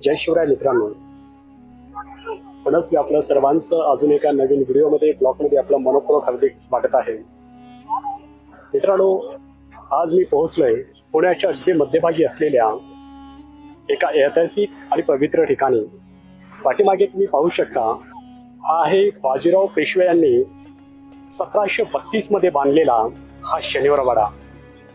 जय शिवराय मित्रांनो, मनस्वी आपलं सर्वांचं अजून एका नवीन व्हिडिओमध्ये ब्लॉगमध्ये आपलं मनपूर्वक हार्दिक स्वागत आहे. मित्रांनो, आज मी पोहोचलोय पुण्याच्या अगदी मध्यभागी असलेल्या एका ऐतिहासिक आणि पवित्र ठिकाणी. पाठीमागे तुम्ही पाहू शकता, हा आहे बाजीराव पेशवे यांनी 1732 मध्ये बांधलेला हा शनिवारवाडा.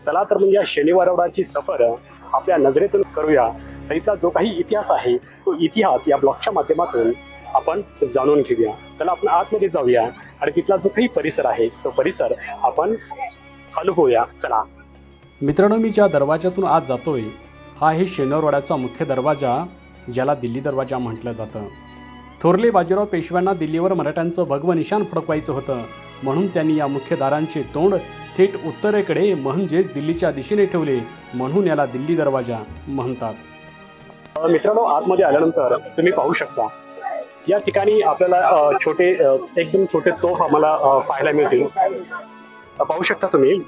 चला तर मग या शनिवारवाडाची सफर आपल्या नजरेतून करूया. इथला जो काही इतिहास आहे तो इतिहास या ब्लॉगच्या माध्यमातून आपण जाणून घेऊया. चला आपण आतमध्ये जाऊया आणि तिथला जो काही परिसर आहे तो परिसर आपण अनुभवूया. चला मित्रांनो, मी ज्या दरवाजातून आज जातोय हा आहे शनिवारवाड्याचा मुख्य दरवाजा, ज्याला दिल्ली दरवाजा म्हटलं जातं. थोरले बाजीराव पेशव्यांना दिल्लीवर मराठ्यांचं भगवं निशाण फडकवायचं होतं, म्हणून त्यांनी या मुख्य दारांचे तोंड थेट उत्तरेकडे म्हणजेच दिल्लीच्या दिशेने ठेवले, म्हणून याला दिल्ली दरवाजा म्हणतात. मित्रांनो, आतमध्ये आल्यानंतर तुम्ही पाहू शकता या ठिकाणी आपल्याला छोटे एकदम छोटे तोफ आम्हाला पाहायला मिळतील. पाहू शकता तुम्ही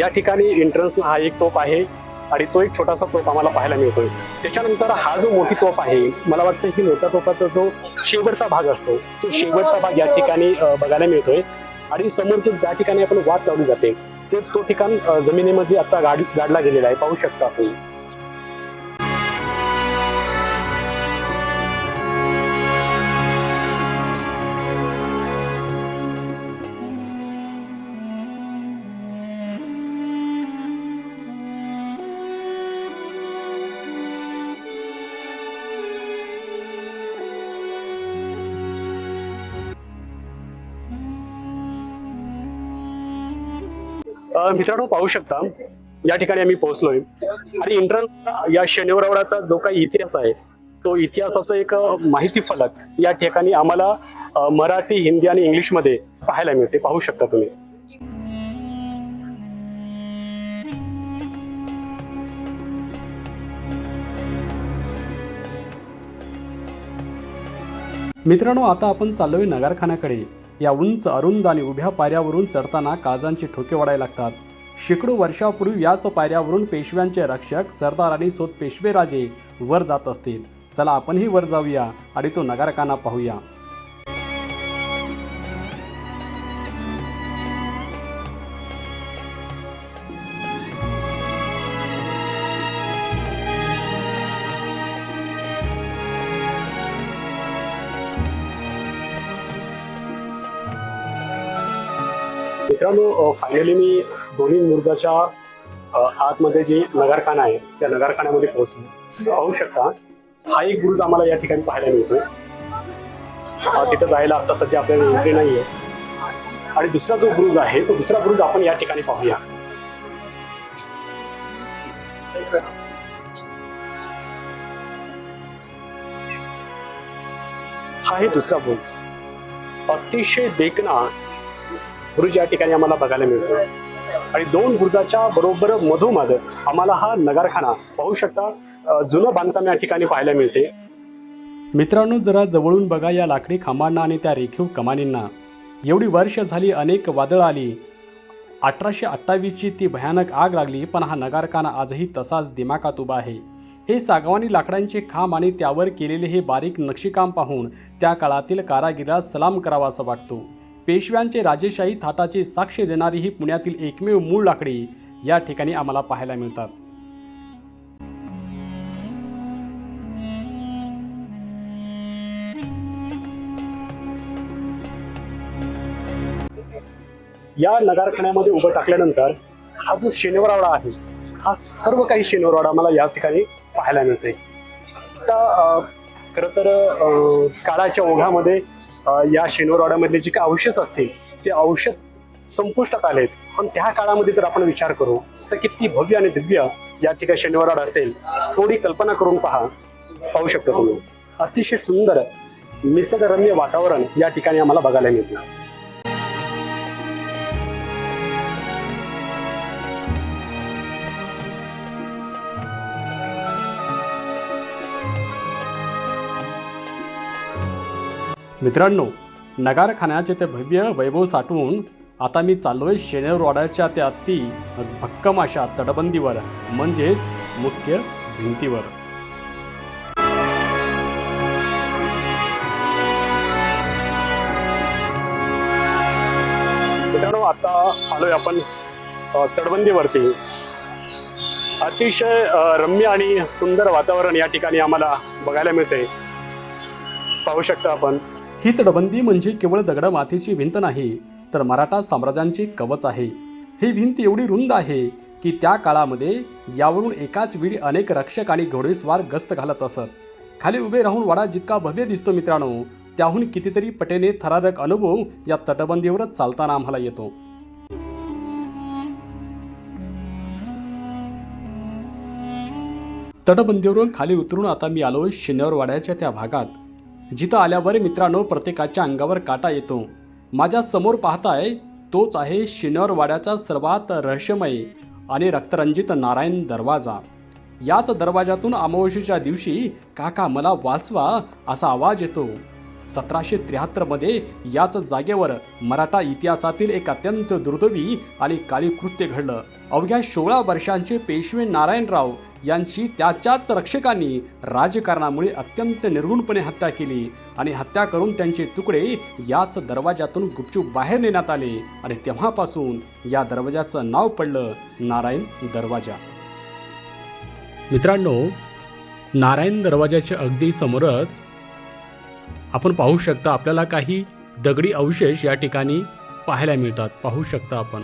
या ठिकाणी एंट्रन्सला हा एक तोफ आहे आणि तो एक छोटासा तोफ आम्हाला पाहायला मिळतोय. त्याच्यानंतर हा जो मोठी तोफ आहे, मला वाटतं की मोठ्या तोफाचा जो शेवटचा भाग असतो तो शेवटचा भाग या ठिकाणी बघायला मिळतोय. आणि समोरचे ज्या ठिकाणी आपण वाट लावली जाते ते तो ठिकाण जमिनीमध्ये आता गाडला गेलेला आहे. पाहू शकता आपण. मित्रांनो, पाहू शकता या ठिकाणी आम्ही पोहोचलोय आणि एंट्रन्स या शनिवारवाड्याचा जो काही इतिहास आहे तो इतिहासाचा एक माहिती फलक या ठिकाणी आम्हाला मराठी, हिंदी आणि इंग्लिश मध्ये पाहायला मिळते. पाहू शकता तुम्ही. मित्रांनो, आता आपण चाललोय नगारखान्याकडे. या उंच, अरुंद आणि उभ्या पायऱ्यावरून चढताना काजांचे ठोके वाढायला लागतात. शेकडो वर्षापूर्वी याच पायऱ्यावरून पेशव्यांचे रक्षक सरदार आणि सोत पेशवेराजे वर जात असतील. चला आपणही वर जाऊया आणि तो नगारखाना पाहूया. मित्रांनो, फायनली मी दोन्ही बुरुजाच्या आतमध्ये जे नगारखाना आहे त्या नगारखान्यामध्ये पोहोचलो. पाहू शकता हा एक बुरुज आम्हाला या ठिकाणी पाहायला मिळतोय. तिथं जायला आता सध्या आपल्याला एंट्री नाहीये. आणि दुसरा जो बुरुज आहे तो दुसरा बुरुज आपण या ठिकाणी पाहूया. हा आहे दुसरा बुरुज. अतिशय देखणा बुरुज या ठिकाणी आम्हाला बघायला मिळतो आणि दोन बुरुजाच्या बरोबर मधोमध आम्हाला हा नगारखाना पाहू शकता जुनं बांधकाम या ठिकाणी पाहायला मिळते. मित्रांनो, जरा जवळून बघा या लाकडी खांबांना आणि त्या रेखीव कमानींना. एवढी वर्ष झाली, अनेक वादळं आली. 1828ची ती भयानक आग लागली, पण हा नगारखाना आजही तसाच दिमाखात उभा आहे. हे सागवानी लाकडांचे खांब आणि त्यावर केलेले हे बारीक नक्षीकाम पाहून त्या काळातील कारागिराला सलाम करावा असं वाटतो. पेशव्यांचे राजेशाही थाटाची साक्ष देणारी ही पुण्यातील एकमेव मूळ लाकडी या ठिकाणी आम्हाला पाहायला मिळतात. या नगारखान्यामध्ये उभं टाकल्यानंतर हा जो शनिवारवाडा आहे हा सर्व काही शनिवारवाडा मला या ठिकाणी पाहायला मिळते. खरं तर काळाच्या ओघामध्ये या शनिवारवाड्यामधले जे काही अवशेष असतील ते अवशेष संपुष्टात आलेत. पण त्या काळामध्ये जर आपण विचार करू तर किती भव्य आणि दिव्य या ठिकाणी शनिवारवाडा असेल. थोडी कल्पना करून पाहू शकता तुम्ही. अतिशय सुंदर निसर्गरम्य वातावरण या ठिकाणी आम्हाला बघायला मिळतं. मित्रांनो, नगारखान्याचे ते भव्य वैभव साठवून आता मी चाललोय शनिवारवाड्याच्या त्या अति भक्कम अशा तटबंदीवर, म्हणजेच मुख्य भिंतीवर. मित्रांनो, आता आलोय आपण तटबंदीवरती. अतिशय रम्य आणि सुंदर वातावरण या ठिकाणी आम्हाला बघायला मिळते. पाहू शकता आपण. ही तटबंदी म्हणजे केवळ दगड मातीची भिंत नाही, तर मराठा साम्राज्याची कवच आहे. ही भिंत एवढी रुंद आहे की त्या काळामध्ये यावरून एकाच वेळी अनेक रक्षक आणि घोडेस्वार गस्त घालत असत. खाली उभे राहून वाडा जितका भव्य दिसतो मित्रांनो, त्याहून कितीतरी पटीने थरारक अनुभव या तटबंदीवरच चालताना आम्हाला येतो. तटबंदीवरून खाली उतरून आता मी आलो शनिवार वाड्याच्या त्या भागात, जिथं आल्यावर मित्रांनो प्रत्येकाच्या अंगावर काटा येतो. माझ्या समोर पाहताय तोच आहे शनिवार वाड्याचा सर्वात रहस्यमय आणि रक्तरंजित नारायण दरवाजा. याच दरवाजातून अमावस्येच्या दिवशी काका मला वाचवा असा आवाज येतो. 1773 मध्ये याच जागेवर मराठा इतिहासातील एक अत्यंत दुर्दैवी आणि काळी कृत्य घडलं. अवघ्या 16 वर्षांचे पेशवे नारायणराव यांची त्याच्याच रक्षकांनी राजकारणामुळे अत्यंत निर्घृणपणे हत्या केली आणि हत्या करून त्यांचे तुकडे याच दरवाजातून गुपचूप बाहेर नेण्यात आले आणि तेव्हापासून या दरवाजाचं नाव पडलं नारायण दरवाजा. मित्रांनो, नारायण दरवाजाच्या अगदी समोरच आपण पाहू शकता आपल्याला काही दगडी अवशेष या ठिकाणी पाहायला मिळतात. पाहू शकता आपण.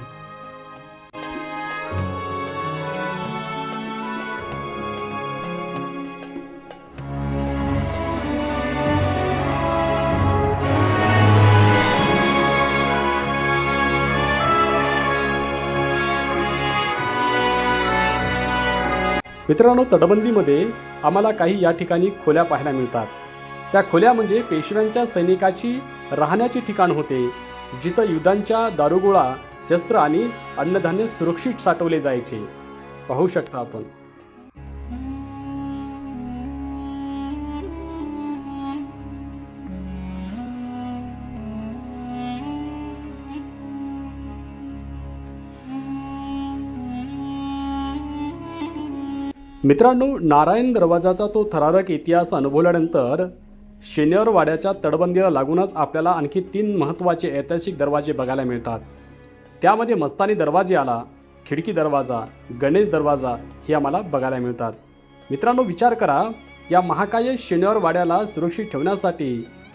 मित्रांनो, तटबंदीमध्ये आम्हाला काही या ठिकाणी खोल्या पाहायला मिळतात. त्या खोल्या म्हणजे पेशव्यांच्या सैनिकाची राहण्याचे ठिकाण होते, जिथं युद्धांच्या दारुगोळा, शस्त्र आणि अन्नधान्य सुरक्षित साठवले जायचे. पाहू शकता आपण. मित्रांनो, नारायण दरवाजाचा तो थरारक इतिहास अनुभवल्यानंतर शनिवार वाड्याच्या तटबंदीला लागूनच आपल्याला आणखी 3 महत्त्वाचे ऐतिहासिक दरवाजे बघायला मिळतात. त्यामध्ये मस्तानी दरवाजे आला, खिडकी दरवाजा, गणेश दरवाजा हे आम्हाला बघायला मिळतात. मित्रांनो, विचार करा, या महाकाय शनिवार वाड्याला सुरक्षित ठेवण्यासाठी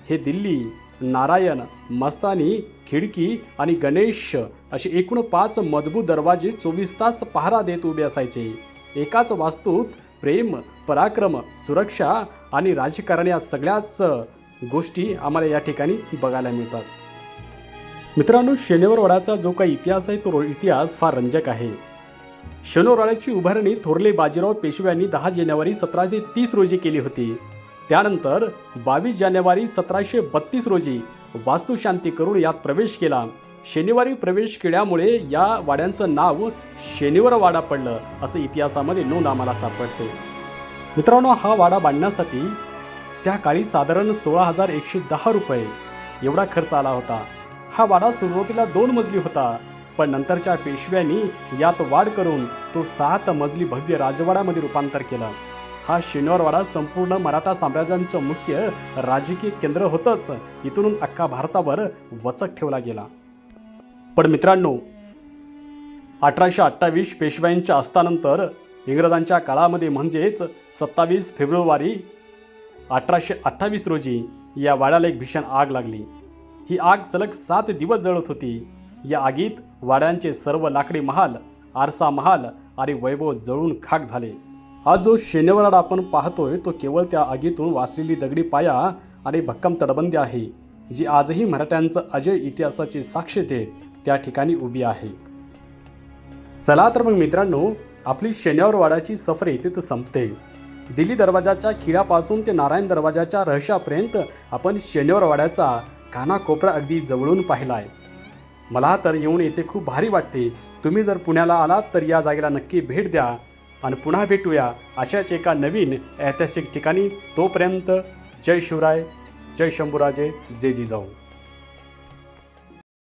हे दिल्ली, नारायण, मस्तानी, खिडकी आणि गणेश असे एकूण 5 मजबूत दरवाजे 24 तास पहारा देत उभे असायचे. एकाच वास्तूत प्रेम, पराक्रम, सुरक्षा आणि राजकारण या सगळ्याच गोष्टी आम्हाला या ठिकाणी बघायला मिळतात. मित्रांनो, शनिवार वाड्याचा जो काही इतिहास आहे तो इतिहास फार रंजक आहे. शनिवार वाड्याची उभारणी थोरले बाजीराव पेशव्यांनी 10 जानेवारी 1730 रोजी केली होती. त्यानंतर 22 जानेवारी 1732 रोजी वास्तुशांती करून यात प्रवेश केला. शनिवारी प्रवेश केल्यामुळे या वाड्यांचं नाव शनिवार वाडा पडलं असं इतिहासामध्ये नोंद आम्हाला सापडते. मित्रांनो, हा वाडा बांधण्यासाठी त्या काळी साधारण 16,110 रुपये एवढा खर्च आला होता. हा वाडा सुरुवातीला 2 मजली होता, पण नंतरच्या पेशव्यांनी यात वाढ करून तो 7 मजली भव्य राजवाड्यामध्ये रूपांतर केलं. हा शनिवार वाडा संपूर्ण मराठा साम्राज्याचं मुख्य राजकीय केंद्र होतंच, इथून अख्खा भारतावर वचक ठेवला गेला. पण मित्रांनो, 1828 पेशव्यांच्या अस्तानंतर इंग्रजांच्या काळामध्ये म्हणजेच 27 फेब्रुवारी 1828 रोजी या वाड्याला एक भीषण आग लागली. ही आग सलग 7 दिवस जळत होती. या आगीत वाड्यांचे सर्व लाकडी महाल, आरसा महाल आणि वैभव जळून खाक झाले. आज जो शनिवार वाडा आपण पाहतोय तो केवळ त्या आगीतून वाचलेली दगडी पाया आणि भक्कम तटबंदी आहे, जी आजही मराठ्यांचं अजय इतिहासाची साक्ष देत त्या ठिकाणी उभी आहे. चला तर मग मित्रांनो, आपली शनिवार वाड्याची सफर इथे तर संपते. दिल्ली दरवाजाच्या खिड्यापासून ते नारायण दरवाजाच्या रहस्यापर्यंत आपण शनिवार वाड्याचा कानाकोपरा अगदी जवळून पाहिला आहे. मला तर येऊन येथे खूप भारी वाटते. तुम्ही जर पुण्याला आलात तर या जागेला नक्की भेट द्या आणि पुन्हा भेटूया अशाच एका नवीन ऐतिहासिक ठिकाणी. तोपर्यंत जय शिवराय, जय शंभूराजे, जय जिजाऊ.